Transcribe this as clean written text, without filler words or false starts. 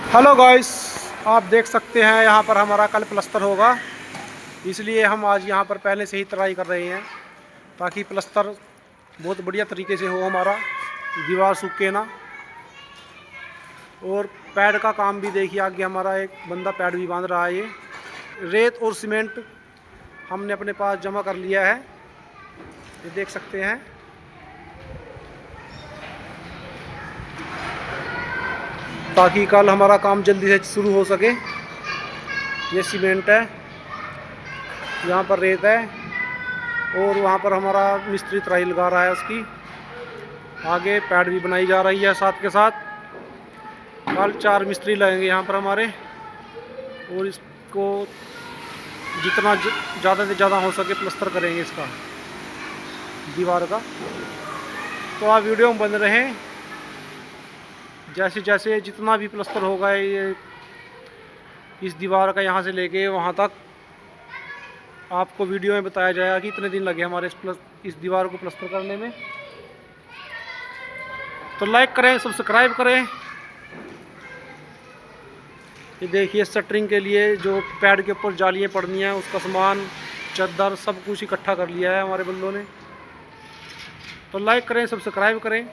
Hello guys, आप देख सकते हैं यहाँ पर हमारा कल प्लस्तर होगा, इसलिए हम आज यहाँ पर पहले से ही तैयारी कर रहे हैं ताकि प्लस्तर बहुत बढ़िया तरीके से हो, हमारा दीवार सूखे ना। और पैड का काम भी देखिए, आगे हमारा एक बंदा पैड भी बांध रहा है। ये रेत और सीमेंट हमने अपने पास जमा कर लिया है, ये देख सकते हैं। ताकि कल हमारा काम जल्दी से शुरू हो सके। ये सीमेंट है, यहाँ पर रेत है और वहाँ पर हमारा मिस्त्री तराई लगा रहा है उसकी। आगे पैड भी बनाई जा रही है साथ के साथ। कल 4 मिस्त्री लगेंगे यहाँ पर हमारे, और इसको जितना ज़्यादा से ज़्यादा हो सके प्लस्तर करेंगे इसका, दीवार का। तो आप वीडियो में बन रहें, जैसे जैसे जितना भी प्लस्तर होगा ये इस दीवार का, यहाँ से लेके वहाँ तक आपको वीडियो में बताया जाएगा कि इतने दिन लगे हमारे इस दीवार को प्लस्तर करने में। तो लाइक करें, सब्सक्राइब करें। ये देखिए, शटरिंग के लिए जो पैड के ऊपर जालियाँ पड़नी है उसका सामान, चादर, सब कुछ इकट्ठा कर लिया है हमारे बंदों ने। तो लाइक करें, सब्सक्राइब करें।